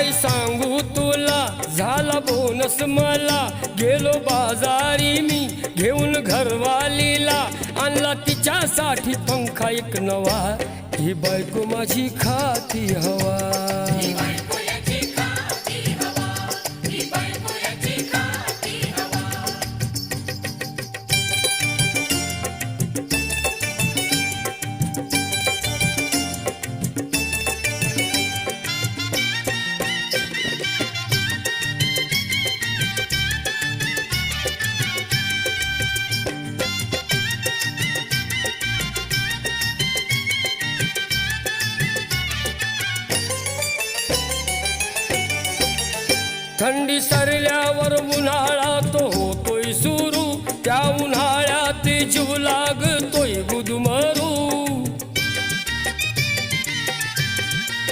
काय सांगू तुला, झाला बोनस मला. गेलो बाजारी मी घेऊन घरवालीला, आणला तिच्यासाठी पंखा एक नवा. ही बायको माझी खाती हवा. थंडी सरल्यावर उन्हाळा तो होतोय सुरू. त्या उन्हाळ्यात जीव